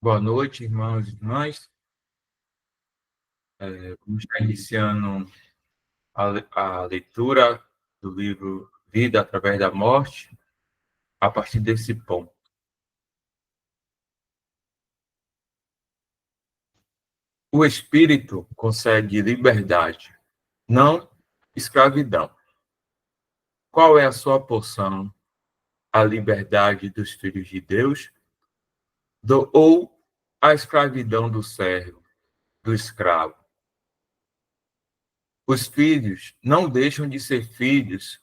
Boa noite, irmãos e irmãs. Vamos estar iniciando a leitura do livro Vida através da Morte, a partir desse ponto. O espírito consegue liberdade, não escravidão. Qual é a sua porção? A liberdade dos filhos de Deus ou a escravidão do servo, do escravo? Os filhos não deixam de ser filhos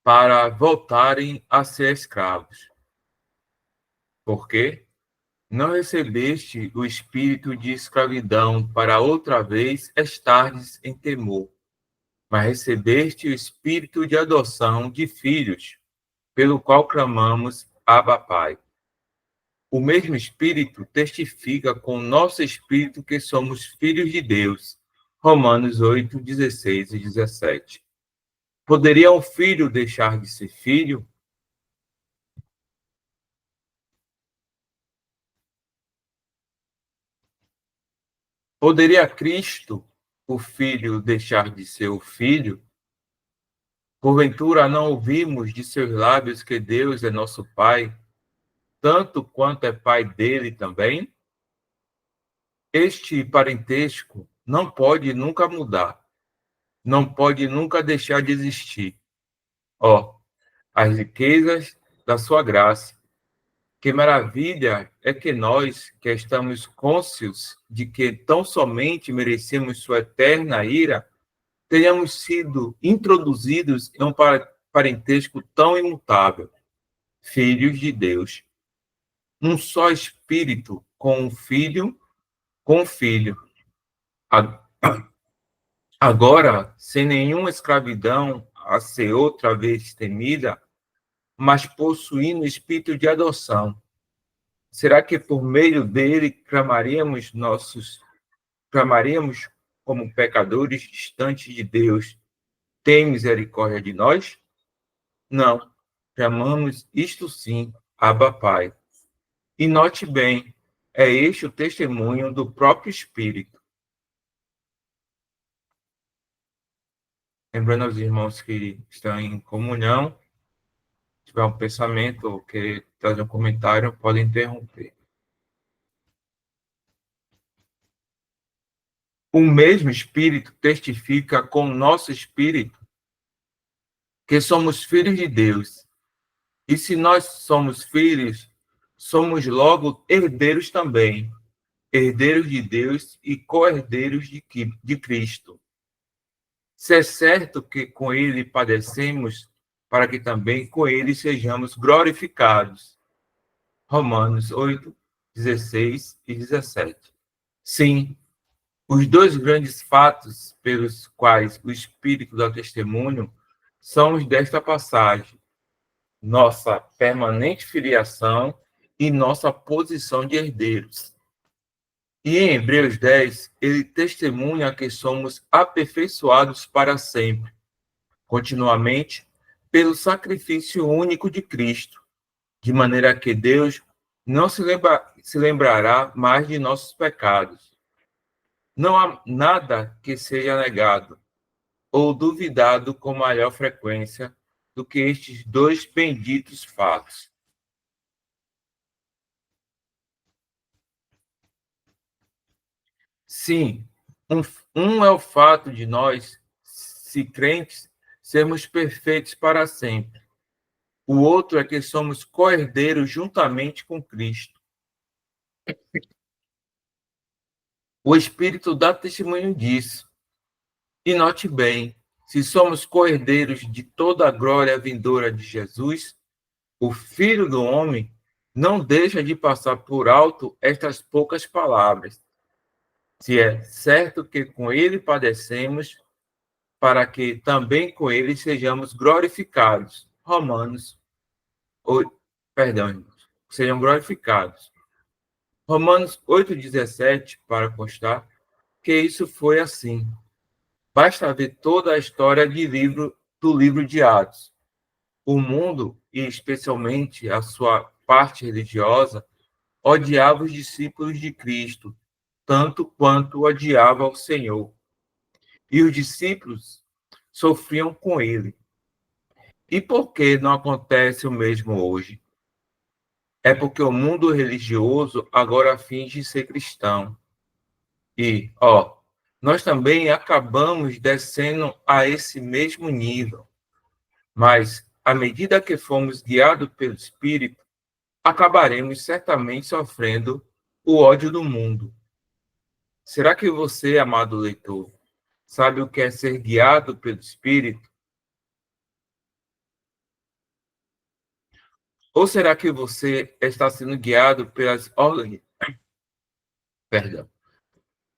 para voltarem a ser escravos. Por quê? Não recebeste o espírito de escravidão para outra vez estardes em temor, mas recebeste o espírito de adoção de filhos, pelo qual clamamos, Abba, Pai. O mesmo espírito testifica com o nosso espírito que somos filhos de Deus. Romanos 8, 16 e 17. Poderia um filho deixar de ser filho? Poderia Cristo, o Filho, deixar de ser o Filho? Porventura não ouvimos de seus lábios que Deus é nosso Pai, tanto quanto é Pai dele também? Este parentesco não pode nunca mudar, não pode nunca deixar de existir. Ó, as riquezas da sua graça. Que maravilha é que nós, que estamos cônscios de que tão somente merecemos sua eterna ira, tenhamos sido introduzidos em um parentesco tão imutável, filhos de Deus. Um só espírito com o filho. Agora, sem nenhuma escravidão a ser outra vez temida, mas possuindo o espírito de adoção. Será que por meio dele clamaríamos como pecadores distantes de Deus, tem misericórdia de nós? Não. Chamamos isto sim, Abba Pai. E note bem, é este o testemunho do próprio Espírito. Lembrando aos irmãos que estão em comunhão, se tiver um pensamento ou querer trazer um comentário, podem interromper. O mesmo Espírito testifica com o nosso Espírito que somos filhos de Deus. E se nós somos filhos, somos logo herdeiros também, herdeiros de Deus e co-herdeiros de Cristo. Se é certo que com ele padecemos, para que também com ele sejamos glorificados. Romanos 8, 16 e 17. Sim, os dois grandes fatos pelos quais o Espírito dá testemunho são os desta passagem: nossa permanente filiação e nossa posição de herdeiros. E em Hebreus 10, ele testemunha que somos aperfeiçoados para sempre, continuamente, pelo sacrifício único de Cristo, de maneira que Deus não se lembrará mais de nossos pecados. Não há nada que seja negado ou duvidado com maior frequência do que estes dois benditos fatos. Sim, um é o fato de nós, se crentes, sermos perfeitos para sempre. O outro é que somos co-herdeiros juntamente com Cristo. O Espírito dá testemunho disso. E note bem, se somos co-herdeiros de toda a glória vindoura de Jesus, o Filho do Homem não deixa de passar por alto estas poucas palavras. Se é certo que com ele padecemos, para que também com ele sejamos glorificados. Romanos 8, irmãos, sejam glorificados. Romanos 8,17, para constar que isso foi assim. Basta ver toda a história do livro de Atos. O mundo, e especialmente a sua parte religiosa, odiava os discípulos de Cristo, tanto quanto odiava o Senhor. E os discípulos sofriam com ele. E por que não acontece o mesmo hoje? É porque o mundo religioso agora finge ser cristão. E, nós também acabamos descendo a esse mesmo nível. Mas, à medida que fomos guiados pelo Espírito, acabaremos certamente sofrendo o ódio do mundo. Será que você, amado leitor, sabe o que é ser guiado pelo Espírito? Ou será que você está sendo guiado pelas Perdão.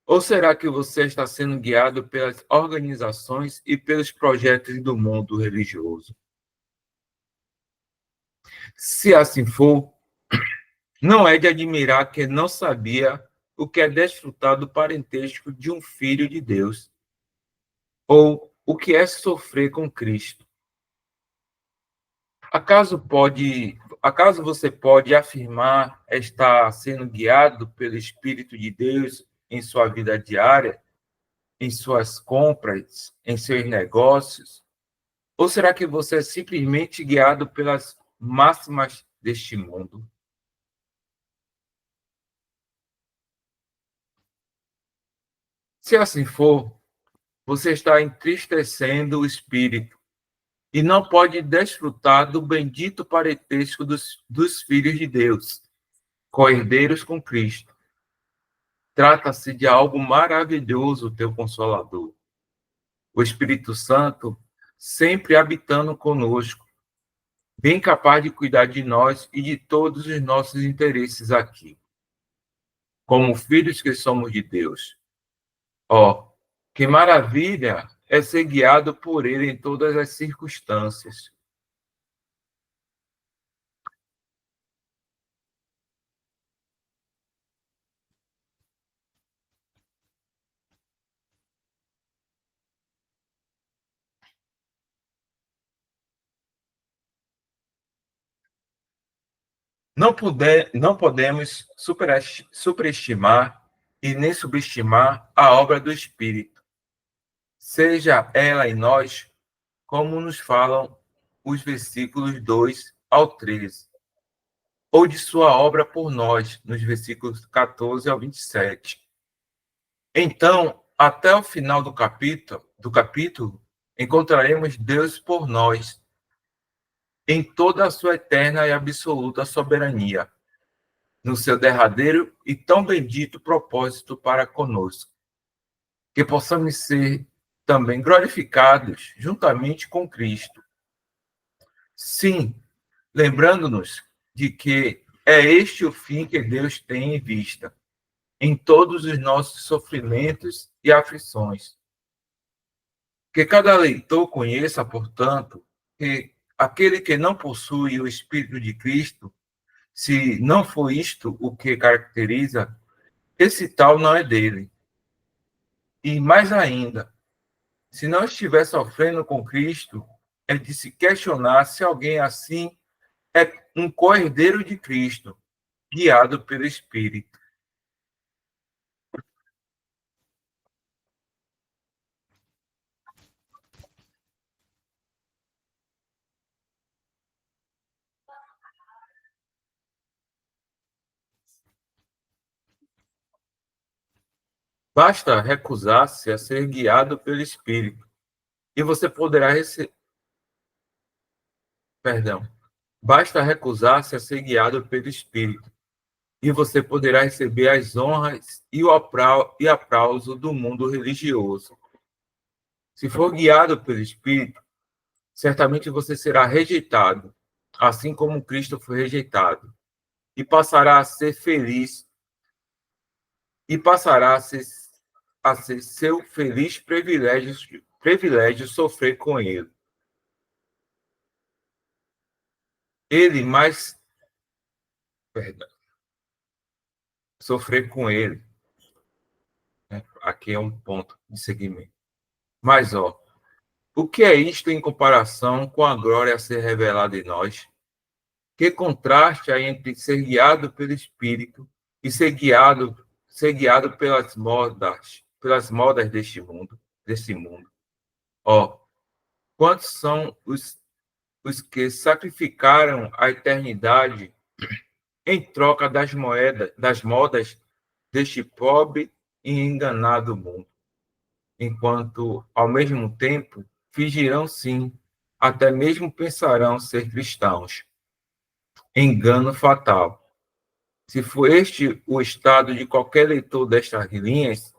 Ou será que você está sendo guiado pelas organizações e pelos projetos do mundo religioso? Se assim for, não é de admirar que não sabia o que é desfrutar do parentesco de um filho de Deus, ou o que é sofrer com Cristo. Acaso você pode afirmar estar sendo guiado pelo Espírito de Deus em sua vida diária, em suas compras, em seus negócios? Ou será que você é simplesmente guiado pelas máximas deste mundo? Se assim for, você está entristecendo o Espírito e não pode desfrutar do bendito parentesco dos filhos de Deus, co-herdeiros com Cristo. Trata-se de algo maravilhoso, teu Consolador. O Espírito Santo sempre habitando conosco, bem capaz de cuidar de nós e de todos os nossos interesses aqui, como filhos que somos de Deus. Que maravilha é ser guiado por Ele em todas as circunstâncias. Não podemos superestimar e nem subestimar a obra do Espírito, seja ela em nós, como nos falam os versículos 2 ao 13, ou de sua obra por nós, nos versículos 14 ao 27. Então, até o final do capítulo, encontraremos Deus por nós, em toda a sua eterna e absoluta soberania, no seu derradeiro e tão bendito propósito para conosco, que possamos ser também glorificados juntamente com Cristo. Sim, lembrando-nos de que é este o fim que Deus tem em vista, em todos os nossos sofrimentos e aflições. Que cada leitor conheça, portanto, que aquele que não possui o Espírito de Cristo, se não for isto o que caracteriza, esse tal não é dele. E mais ainda, se não estiver sofrendo com Cristo, é de se questionar se alguém assim é um co-herdeiro de Cristo, guiado pelo Espírito. Basta recusar-se a ser guiado pelo Espírito, e você poderá receber. Perdão. Basta recusar-se a ser guiado pelo Espírito, e você poderá receber as honras e o aplauso do mundo religioso. Se for guiado pelo Espírito, certamente você será rejeitado, assim como Cristo foi rejeitado, e passará a ser feliz, e passará a ser seu feliz privilégio sofrer com ele. Ele mais, perdão, sofrer com ele, né? Aqui é um ponto de seguimento. Mas, o que é isto em comparação com a glória a ser revelada em nós? Que contraste há entre ser guiado pelo Espírito e ser guiado pelas modas deste mundo. Ó, quantos são os que sacrificaram a eternidade em troca das modas deste pobre e enganado mundo, enquanto, ao mesmo tempo, fingirão sim, até mesmo pensarão ser cristãos. Engano fatal. Se for este o estado de qualquer leitor destas linhas,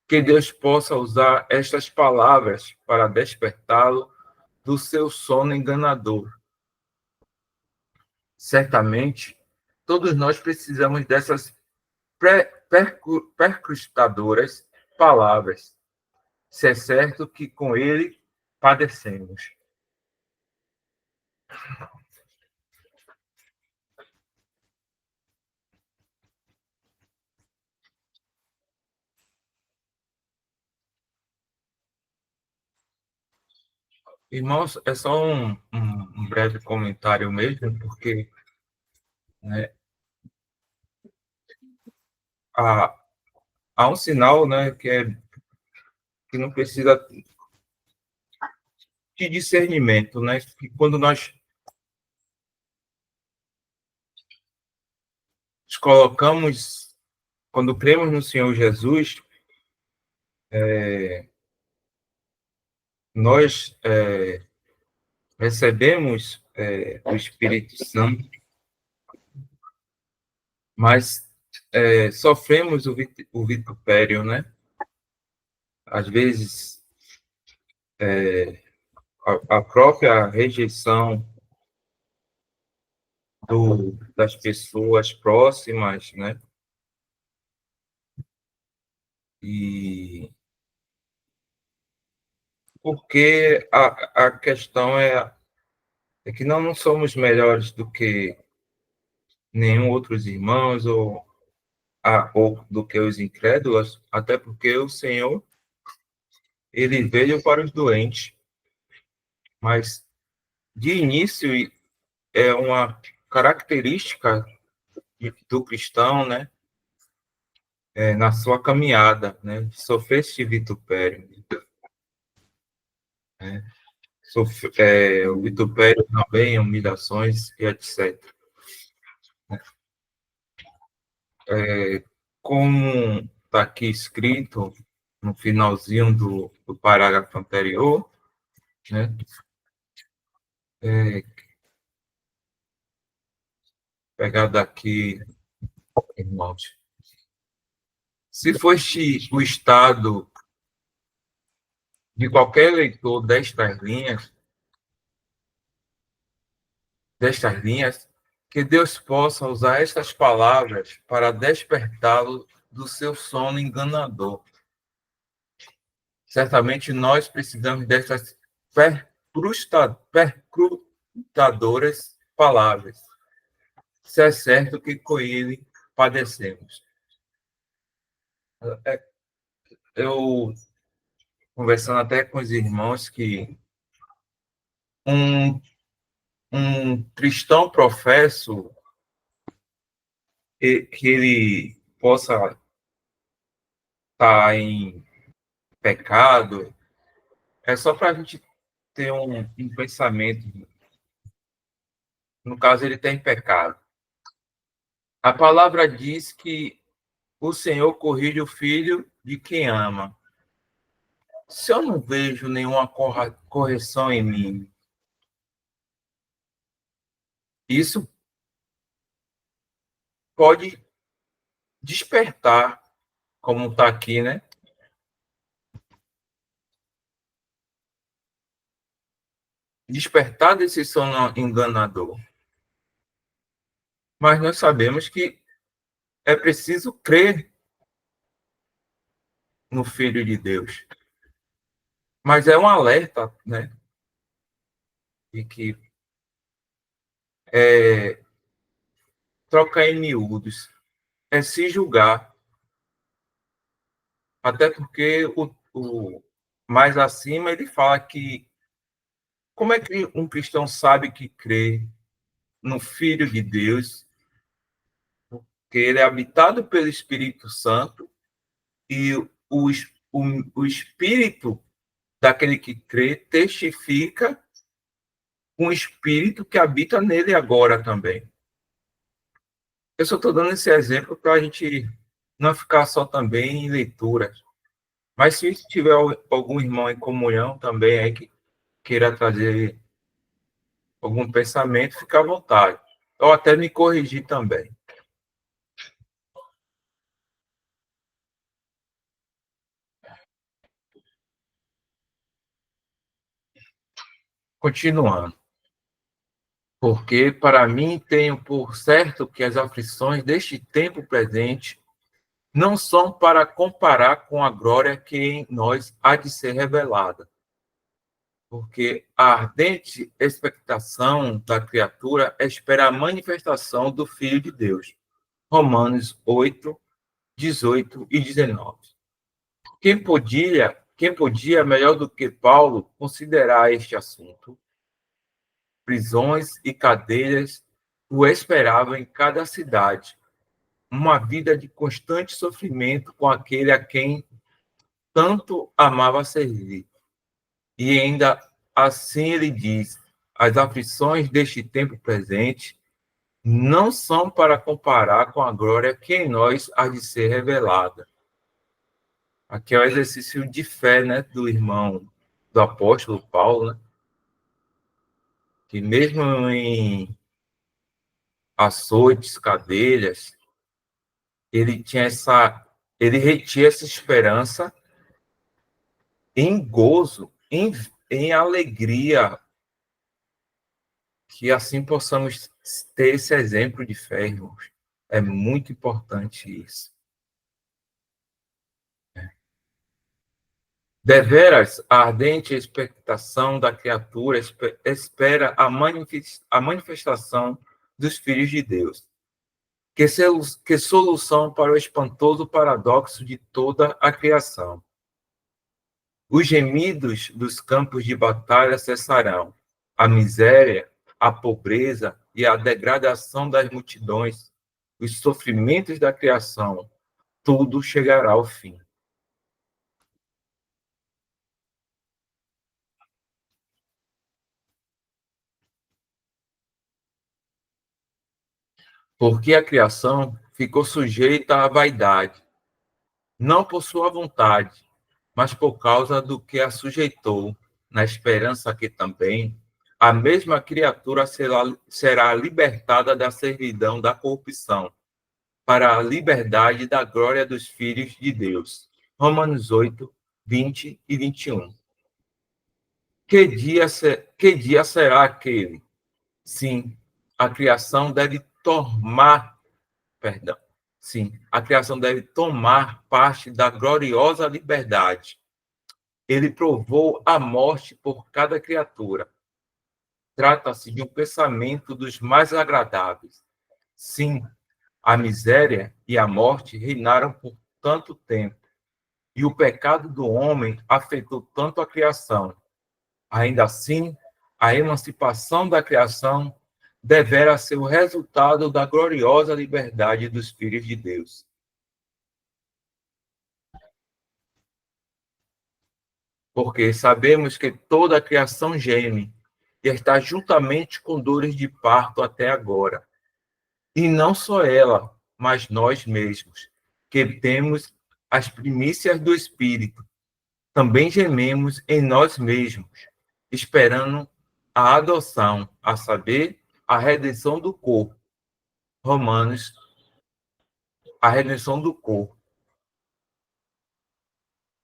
que Deus possa usar estas palavras para despertá-lo do seu sono enganador. Certamente, todos nós precisamos dessas percrustadoras palavras, se é certo que com ele padecemos. Irmãos, é só um breve comentário mesmo, porque, né, há, há um sinal, né, que não precisa de discernimento, né, que quando nós nos colocamos, quando cremos no Senhor Jesus, nós recebemos o Espírito Santo, mas sofremos o vitupério, né? Às vezes, a própria rejeição das pessoas próximas, né? E porque a questão é que não somos melhores do que nenhum outros irmãos ou do que os incrédulos, até porque o Senhor, ele veio para os doentes, mas de início é uma característica do cristão, né, na sua caminhada, né, sofrer esse vitupério, né, o vitupério também, humilhações e etc. Como está aqui escrito no finalzinho do parágrafo anterior, né, é, pegar daqui, irmãos, se fosse o estado de qualquer leitor destas linhas, que Deus possa usar estas palavras para despertá-lo do seu sono enganador. Certamente nós precisamos dessas percrutadoras palavras, se é certo que com ele padecemos. Eu, conversando até com os irmãos, que um, um cristão professo, que ele possa estar em pecado, é só para a gente ter um pensamento. No caso, ele tem pecado. A palavra diz que o Senhor corrige o filho de quem ama. Se eu não vejo nenhuma correção em mim, isso pode despertar, como está aqui, né? Despertar desse sono enganador. Mas nós sabemos que é preciso crer no Filho de Deus. Mas é um alerta, né? De que trocar em miúdos é se julgar. Até porque o mais acima ele fala que como é que um cristão sabe que crê no Filho de Deus, que ele é habitado pelo Espírito Santo, e o Espírito daquele que crê testifica com o Espírito que habita nele agora também. Eu só estou dando esse exemplo para a gente não ficar só também em leitura. Mas se tiver algum irmão em comunhão também aí que queira trazer algum pensamento, fica à vontade. Ou até me corrigir também. Continuando. Porque para mim tenho por certo que as aflições deste tempo presente não são para comparar com a glória que em nós há de ser revelada. Porque a ardente expectação da criatura espera a manifestação do Filho de Deus. Romanos 8, 18 e 19. Quem podia, melhor do que Paulo, considerar este assunto? Prisões e cadeias o esperavam em cada cidade, uma vida de constante sofrimento com aquele a quem tanto amava servir. E ainda assim ele diz: as aflições deste tempo presente não são para comparar com a glória que em nós há de ser revelada. Aqui é o exercício de fé, né, do irmão, do apóstolo Paulo, né, que mesmo em açoites, cadeias, ele retinha essa esperança em gozo, em alegria, que assim possamos ter esse exemplo de fé, irmãos. É muito importante isso. Deveras, a ardente expectação da criatura espera a manifestação dos filhos de Deus. Que solução para o espantoso paradoxo de toda a criação. Os gemidos dos campos de batalha cessarão. A miséria, a pobreza e a degradação das multidões, os sofrimentos da criação, tudo chegará ao fim. Porque a criação ficou sujeita à vaidade, não por sua vontade, mas por causa do que a sujeitou, na esperança que também a mesma criatura será libertada da servidão da corrupção, para a liberdade da glória dos filhos de Deus. Romanos 8, 20 e 21. Que dia será aquele? Sim, a criação deve tomar, perdão, sim, a criação deve tomar parte da gloriosa liberdade. Ele provou a morte por cada criatura. Trata-se de um pensamento dos mais agradáveis. Sim, a miséria e a morte reinaram por tanto tempo, e o pecado do homem afetou tanto a criação. Ainda assim, a emancipação da criação devera ser o resultado da gloriosa liberdade dos filhos de Deus. Porque sabemos que toda a criação geme e está juntamente com dores de parto até agora. E não só ela, mas nós mesmos, que temos as primícias do Espírito, também gememos em nós mesmos, esperando a adoção, a saber, a redenção do corpo. Romanos, a redenção do corpo.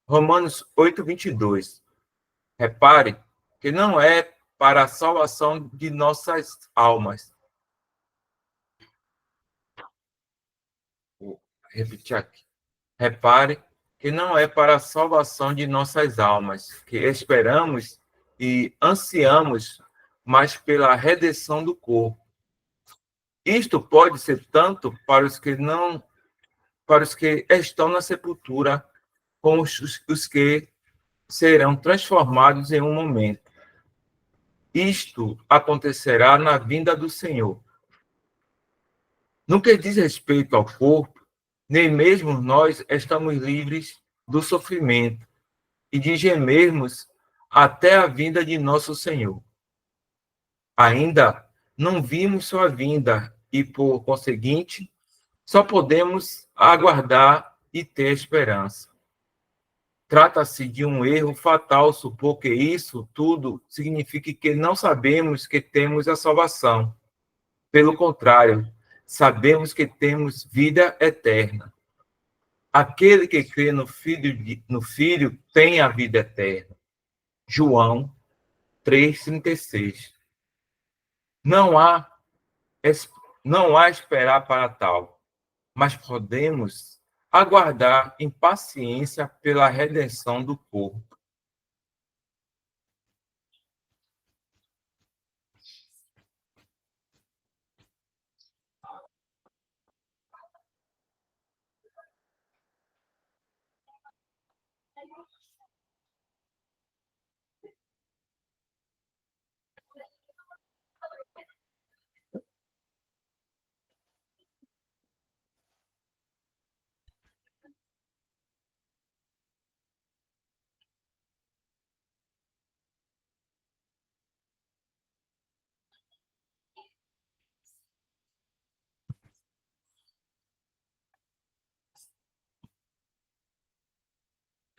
Romanos 8, 22. Repare que não é para a salvação de nossas almas. Vou repetir aqui. Repare que não é para a salvação de nossas almas, que esperamos e ansiamos, mas pela redenção do corpo. Isto pode ser tanto para os que estão na sepultura, como os que serão transformados em um momento. Isto acontecerá na vinda do Senhor. No que diz respeito ao corpo, nem mesmo nós estamos livres do sofrimento e de gemermos até a vinda de nosso Senhor. Ainda não vimos sua vinda e, por conseguinte, só podemos aguardar e ter esperança. Trata-se de um erro fatal supor que isso tudo signifique que não sabemos que temos a salvação. Pelo contrário, sabemos que temos vida eterna. Aquele que crê no Filho tem a vida eterna. João 3,36. Não há, não há esperar para tal, mas podemos aguardar em paciência pela redenção do corpo.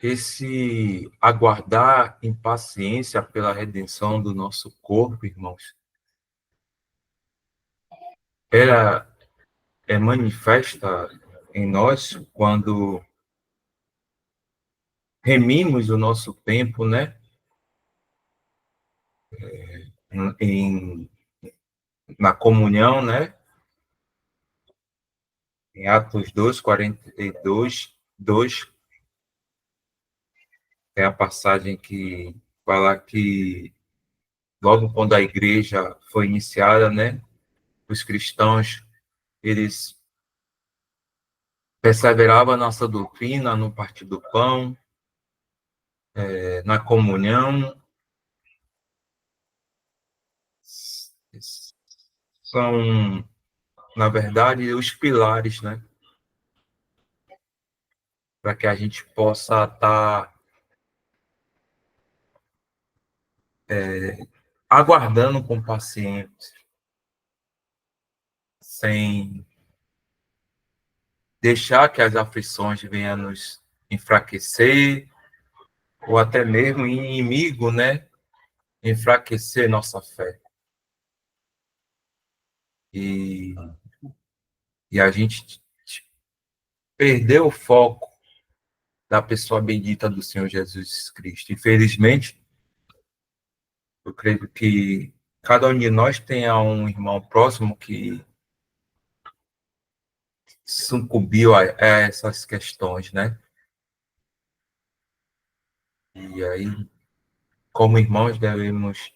Esse aguardar em paciência pela redenção do nosso corpo, irmãos, ela é manifesta em nós quando remimos o nosso tempo, né, em, na comunhão, né, em Atos 2, 42, 2, é a passagem que fala que logo quando a igreja foi iniciada, né, os cristãos, eles perseveravam na nossa doutrina, no partir do pão, na comunhão. São, na verdade, os pilares, né, para que a gente possa estar aguardando com paciência, sem deixar que as aflições venham nos enfraquecer, ou até mesmo inimigo, né, enfraquecer nossa fé. E, e a gente perdeu o foco da pessoa bendita do Senhor Jesus Cristo. Infelizmente, eu creio que cada um de nós tenha um irmão próximo que sucumbiu a essas questões, né? E aí, como irmãos, devemos,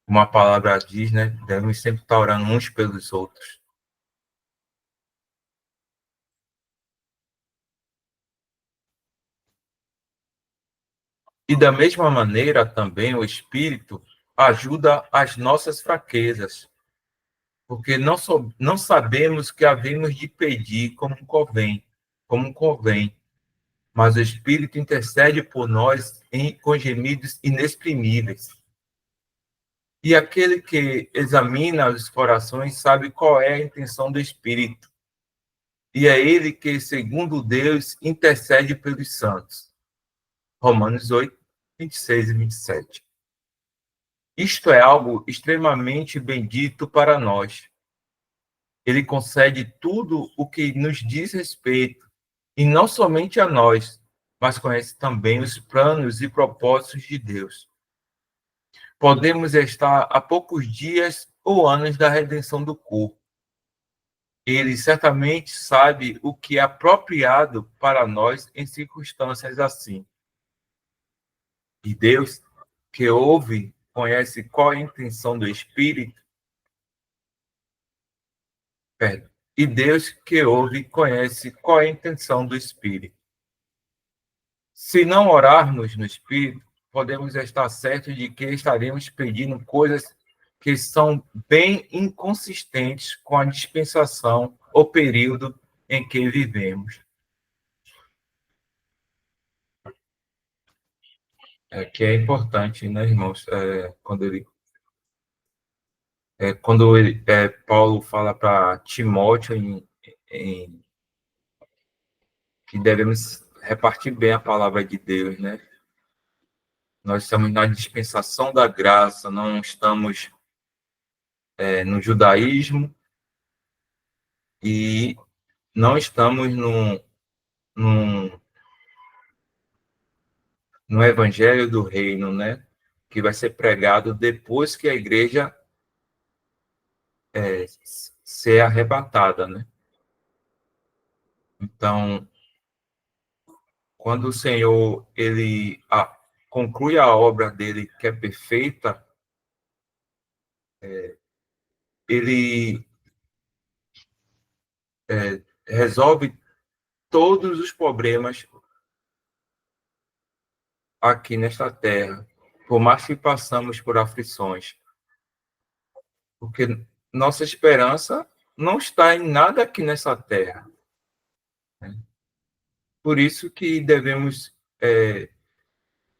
como a palavra diz, né? Devemos sempre estar orando uns pelos outros. E da mesma maneira, também o Espírito ajuda as nossas fraquezas, porque não sabemos o que havemos de pedir como convém, mas o Espírito intercede por nós com gemidos inexprimíveis. E aquele que examina os corações sabe qual é a intenção do Espírito. E é ele que, segundo Deus, intercede pelos santos. Romanos 8, 26 e 27. Isto é algo extremamente bendito para nós. Ele concede tudo o que nos diz respeito, e não somente a nós, mas conhece também os planos e propósitos de Deus. Podemos estar a poucos dias ou anos da redenção do corpo. Ele certamente sabe o que é apropriado para nós em circunstâncias assim. E Deus, que ouve, conhece qual é a intenção do Espírito, perdão. E Deus, que ouve, conhece qual é a intenção do Espírito. Se não orarmos no Espírito, podemos estar certos de que estaremos pedindo coisas que são bem inconsistentes com a dispensação ou período em que vivemos. Que é importante, né, irmãos? Paulo fala para Timóteo que devemos repartir bem a palavra de Deus, né? Nós estamos na dispensação da graça, não estamos no judaísmo e não estamos num, no evangelho do reino, né? Que vai ser pregado depois que a igreja ser arrebatada, né? Então, quando o Senhor conclui a obra dele que é perfeita, ele resolve todos os problemas aqui nesta terra, por mais que passamos por aflições, porque nossa esperança não está em nada aqui nessa terra. Né? Por isso que devemos,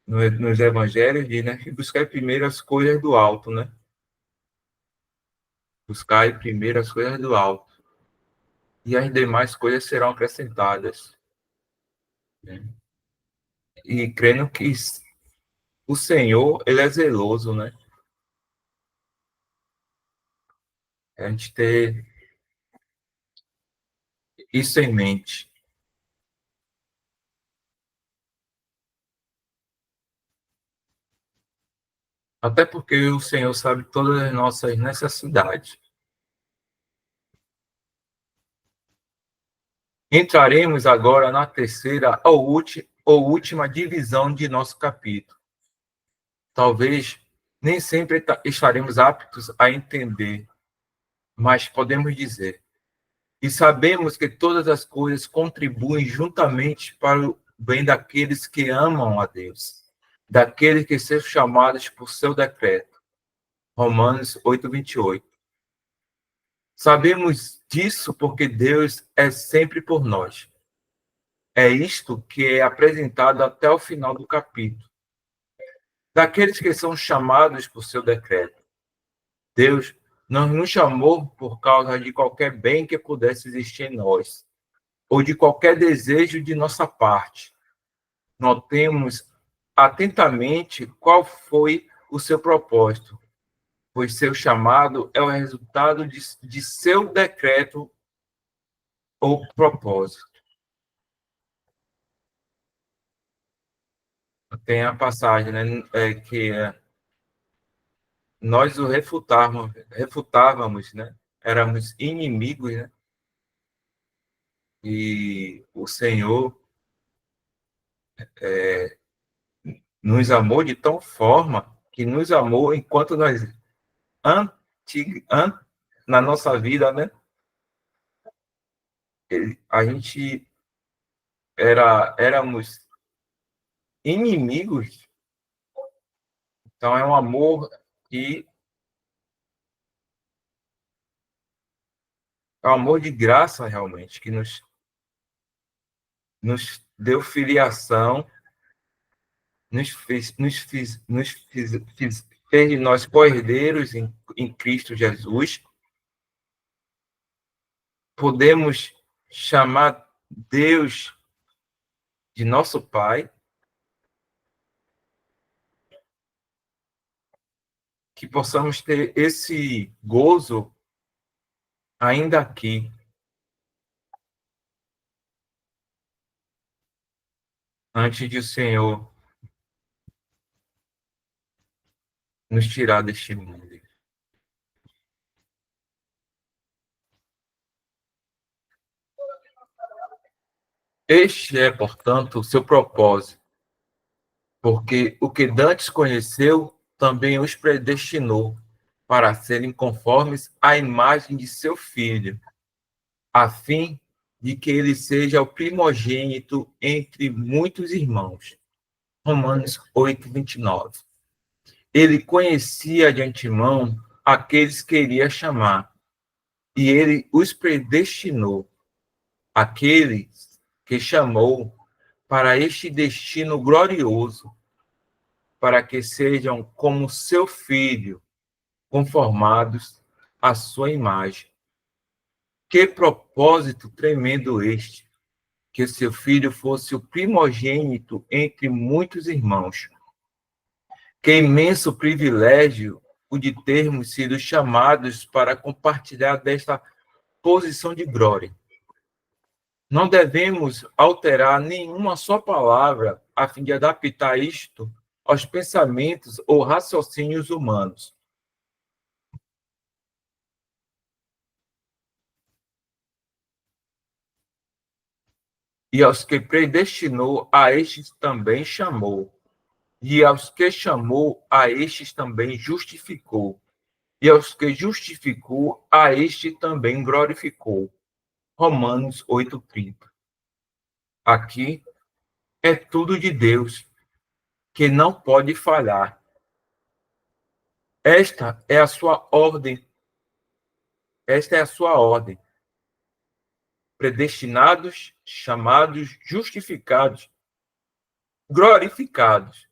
nos evangelhos, diz, né, buscar primeiro as coisas do alto, né? Buscar primeiro as coisas do alto. E as demais coisas serão acrescentadas. Né? E crendo que o Senhor, ele é zeloso, né? A gente ter isso em mente. Até porque o Senhor sabe todas as nossas necessidades. Entraremos agora na terceira ou última divisão de nosso capítulo. Talvez nem sempre estaremos aptos a entender, mas podemos dizer: e sabemos que todas as coisas contribuem juntamente para o bem daqueles que amam a Deus, daqueles que são chamados por seu decreto. Romanos 8:28. Sabemos disso porque Deus é sempre por nós. É isto que é apresentado até o final do capítulo. Daqueles que são chamados por seu decreto. Deus não nos chamou por causa de qualquer bem que pudesse existir em nós, ou de qualquer desejo de nossa parte. Notemos atentamente qual foi o seu propósito, pois seu chamado é o resultado de seu decreto ou propósito. Tem a passagem, né, que nós o refutávamos, né? Éramos inimigos, né? E o Senhor nos amou de tal forma que nos amou enquanto nós na nossa vida, né? A gente éramos inimigos. Então é um amor que é um amor de graça realmente que nos deu filiação, fez de nós co-herdeiros em Cristo Jesus. Podemos chamar Deus de nosso Pai, que possamos ter esse gozo ainda aqui, antes de o Senhor nos tirar deste mundo. Este é, portanto, o seu propósito, porque o que dantes conheceu também os predestinou para serem conformes à imagem de seu Filho, a fim de que ele seja o primogênito entre muitos irmãos. Romanos 8:29. Ele conhecia de antemão aqueles que iria chamar, e ele os predestinou, aqueles que chamou para este destino glorioso, para que sejam como seu filho, conformados à sua imagem. Que propósito tremendo este, que seu filho fosse o primogênito entre muitos irmãos. Que imenso privilégio o de termos sido chamados para compartilhar desta posição de glória. Não devemos alterar nenhuma só palavra a fim de adaptar isto aos pensamentos ou raciocínios humanos. E aos que predestinou, a estes também chamou. E aos que chamou, a estes também justificou. E aos que justificou, a este também glorificou. Romanos 8:30. Aqui é tudo de Deus, que não pode falhar. Esta é a sua ordem. Esta é a sua ordem. Predestinados, chamados, justificados, glorificados,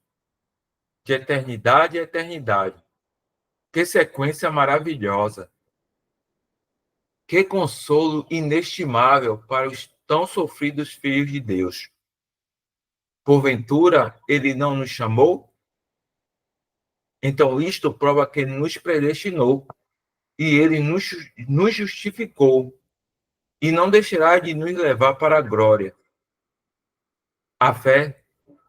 de eternidade a eternidade. Que sequência maravilhosa! Que consolo inestimável para os tão sofridos filhos de Deus. Porventura, ele não nos chamou? Então, isto prova que ele nos predestinou e ele nos justificou e não deixará de nos levar para a glória. A fé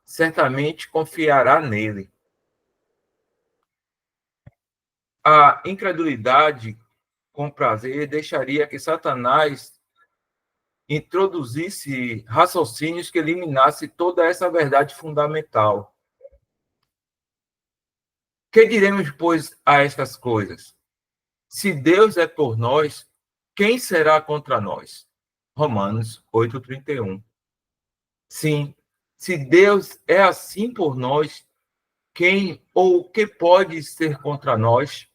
certamente confiará nele. A incredulidade, com prazer, deixaria que Satanás introduzisse raciocínios que eliminasse toda essa verdade fundamental. Que diremos, pois, a estas coisas? Se Deus é por nós, quem será contra nós? Romanos 8:31. Sim, se Deus é assim por nós, quem ou o que pode ser contra nós?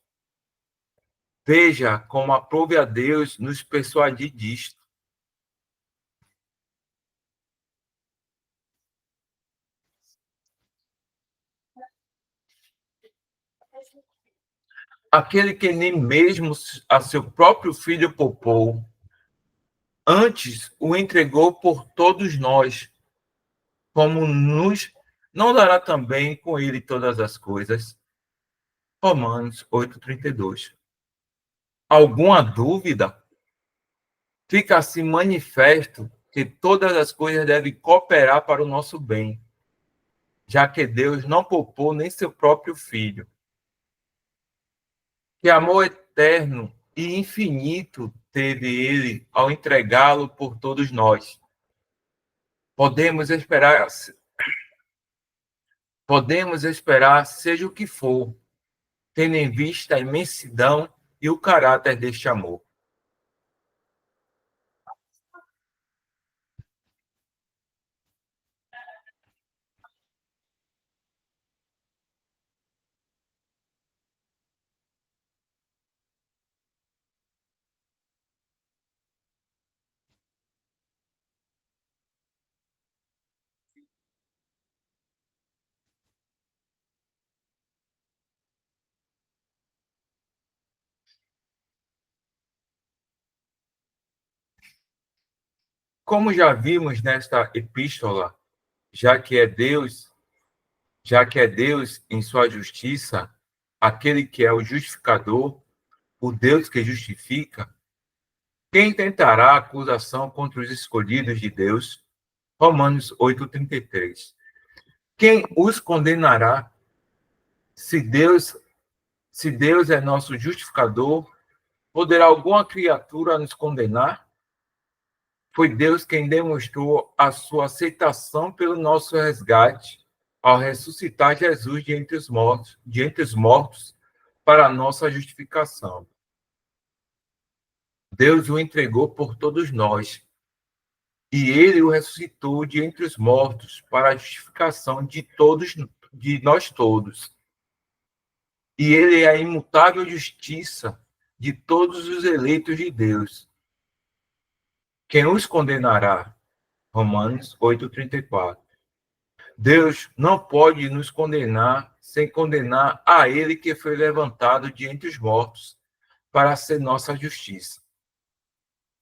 Veja como aprove a Deus nos persuadir disto. Aquele que nem mesmo a seu próprio filho poupou, antes o entregou por todos nós, como nos não dará também com ele todas as coisas. Romanos 8:32. Alguma dúvida? Fica assim manifesto que todas as coisas devem cooperar para o nosso bem, já que Deus não poupou nem seu próprio filho. Que amor eterno e infinito teve ele ao entregá-lo por todos nós. Podemos esperar, podemos esperar seja o que for, tendo em vista a imensidão e o caráter deste amor. Como já vimos nesta epístola, já que é Deus, já que é Deus em sua justiça, aquele que é o justificador, o Deus que justifica, quem tentará acusação contra os escolhidos de Deus? Romanos 8:33. Quem os condenará? Se Deus, se Deus é nosso justificador, poderá alguma criatura nos condenar? Foi Deus quem demonstrou a sua aceitação pelo nosso resgate ao ressuscitar Jesus de entre os mortos para a nossa justificação. Deus o entregou por todos nós, e ele o ressuscitou de entre os mortos para a justificação de todos, de nós todos. e ele é a imutável justiça de todos os eleitos de Deus. Quem os condenará? Romanos 8:34. Deus não pode nos condenar sem condenar a ele que foi levantado de entre os mortos para ser nossa justiça.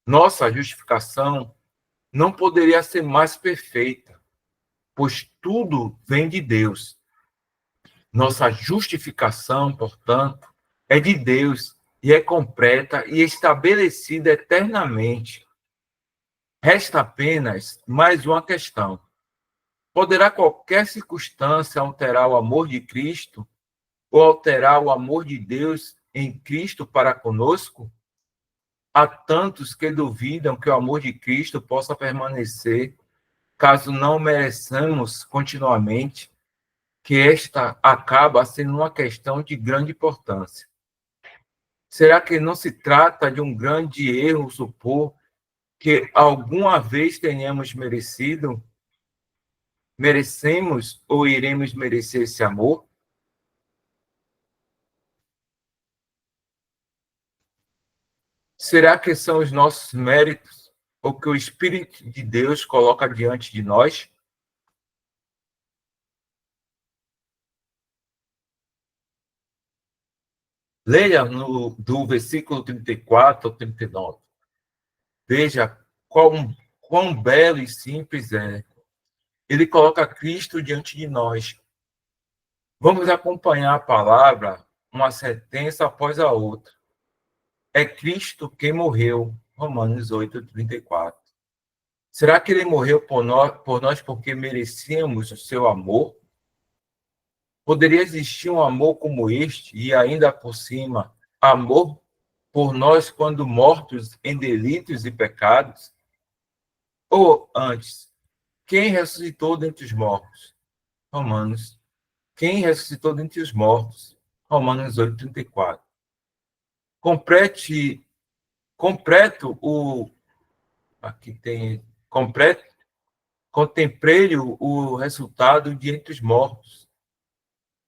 Nossa justificação não poderia ser mais perfeita, pois tudo vem de Deus. Nossa justificação, portanto, é de Deus e é completa e estabelecida eternamente. Resta apenas mais uma questão. Poderá qualquer circunstância alterar o amor de Cristo ou alterar o amor de Deus em Cristo para conosco? Há tantos que duvidam que o amor de Cristo possa permanecer caso não mereçamos continuamente, que esta acaba sendo uma questão de grande importância. Será que não se trata de um grande erro supor que alguma vez tenhamos merecemos ou iremos merecer esse amor? Será que são os nossos méritos ou que o Espírito de Deus coloca diante de nós? Leia do versículo 34 ao 39. Veja quão belo e simples é. Ele coloca Cristo diante de nós. Vamos acompanhar a palavra, uma sentença após a outra. É Cristo quem morreu. Romanos 8:34. Será que ele morreu por nós porque merecíamos o seu amor? Poderia existir um amor como este e ainda por cima, amor por nós quando mortos em delitos e pecados? Ou antes, quem ressuscitou dentre os mortos? Romanos. Quem ressuscitou dentre os mortos? Romanos 8:34. Complete, completo o aqui tem completo, contemplei o resultado de entre os mortos,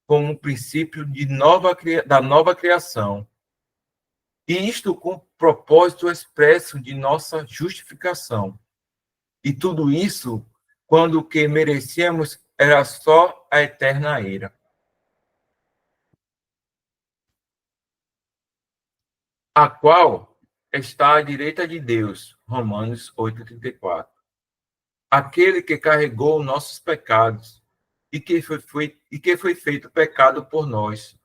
como um princípio da nova criação. E isto com o propósito expresso de nossa justificação. E tudo isso quando o que merecíamos era só a eterna ira. A qual está à direita de Deus. Romanos 8:34. Aquele que carregou nossos pecados e que foi feito pecado por nós.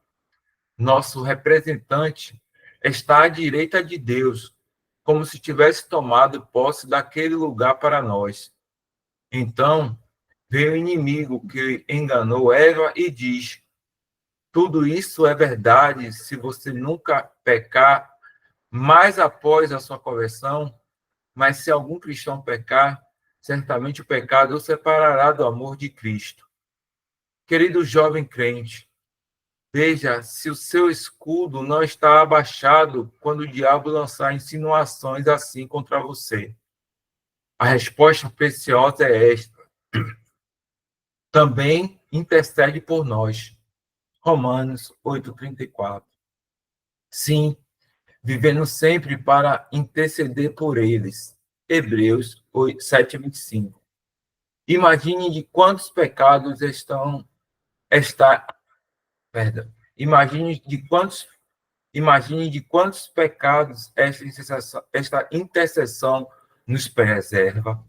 Nosso representante está à direita de Deus, como se tivesse tomado posse daquele lugar para nós. Então, veio o inimigo que enganou Eva e diz: tudo isso é verdade se você nunca pecar, mais após a sua conversão, mas se algum cristão pecar, certamente o pecado o separará do amor de Cristo. Querido jovem crente, veja se o seu escudo não está abaixado quando o diabo lançar insinuações assim contra você. A resposta preciosa é esta. Também intercede por nós. Romanos 8:34. Sim, vivendo sempre para interceder por eles. Hebreus 7:25. Imagine de quantos pecados está, perdão. Imagine de quantos pecados esta intercessão nos preserva.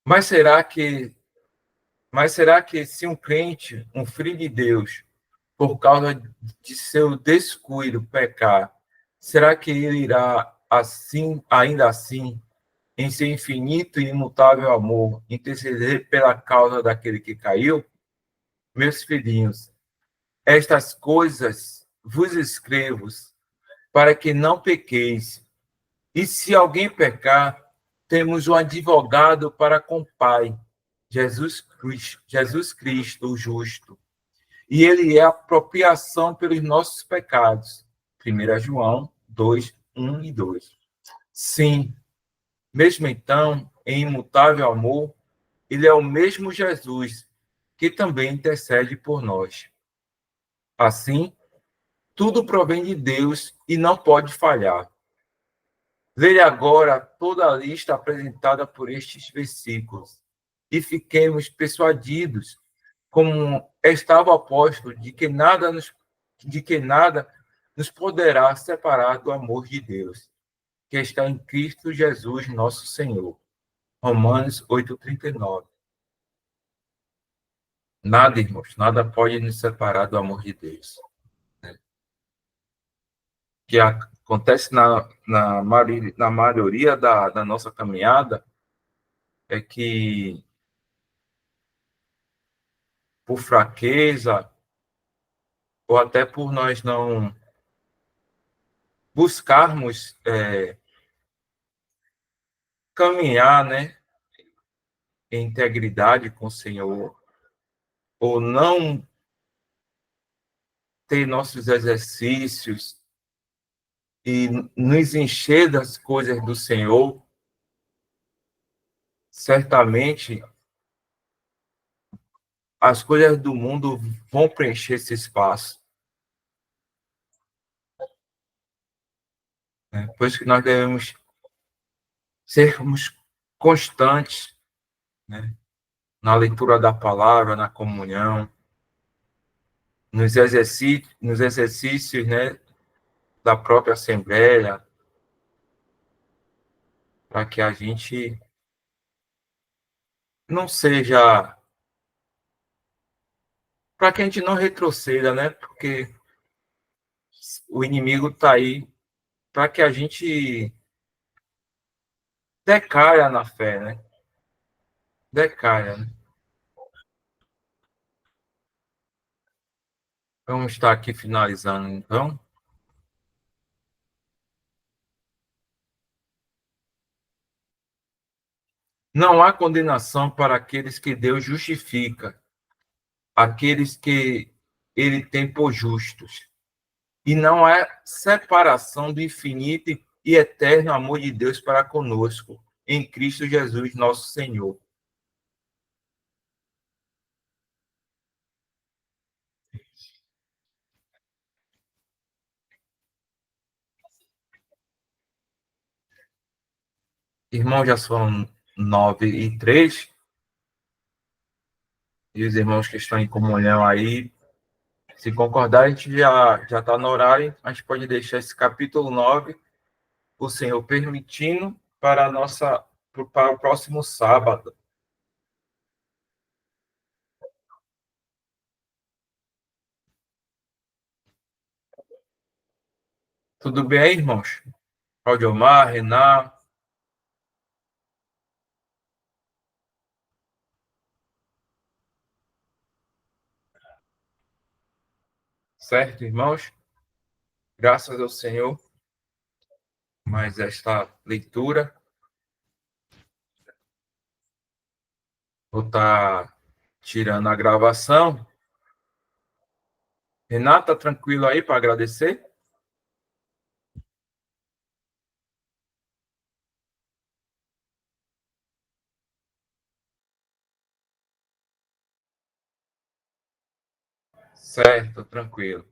Mas será que se um crente, um filho de Deus, por causa de seu descuido pecar, será que ele irá assim, ainda assim, em seu infinito e imutável amor, interceder pela causa daquele que caiu? Meus filhinhos, estas coisas vos escrevo para que não pequeis. E se alguém pecar, temos um advogado para com o Pai, Jesus Cristo, o justo. E ele é a apropriação pelos nossos pecados. 1 João 2:1 e 2. Sim, mesmo então, em imutável amor, ele é o mesmo Jesus que também intercede por nós. Assim, tudo provém de Deus e não pode falhar. Leia agora toda a lista apresentada por estes versículos e fiquemos persuadidos, como estava o apóstolo, de que nada nos poderá separar do amor de Deus, que está em Cristo Jesus, nosso Senhor. Romanos 8:39. Nada, irmãos, nada pode nos separar do amor de Deus. O que acontece na maioria da nossa caminhada é que, por fraqueza, ou até por nós não buscarmos caminhar, né, em integridade com o Senhor, ou não ter nossos exercícios e nos encher das coisas do Senhor, certamente as coisas do mundo vão preencher esse espaço. Né? Por isso que nós devemos sermos constantes, né, na leitura da palavra, na comunhão, nos exercícios, né, da própria Assembleia, para que a gente não seja, para que a gente não retroceda, né? Porque o inimigo está aí para que a gente decaia na fé, né? Decaia, né? Vamos estar aqui finalizando, então. Não há condenação para aqueles que Deus justifica, aqueles que ele tem por justos. E não há separação do infinito e eterno amor de Deus para conosco, em Cristo Jesus, nosso Senhor. Irmãos, já são 9:03, e os irmãos que estão em comunhão aí, se concordar, a gente já está no horário, a gente pode deixar esse capítulo 9, o Senhor permitindo, para o próximo sábado. Tudo bem aí, irmãos? Claudiomar, Renan, certo, irmãos? Graças ao Senhor, mais esta leitura. Vou estar tirando a gravação. Renata, tranquilo aí para agradecer? Certo, tranquilo.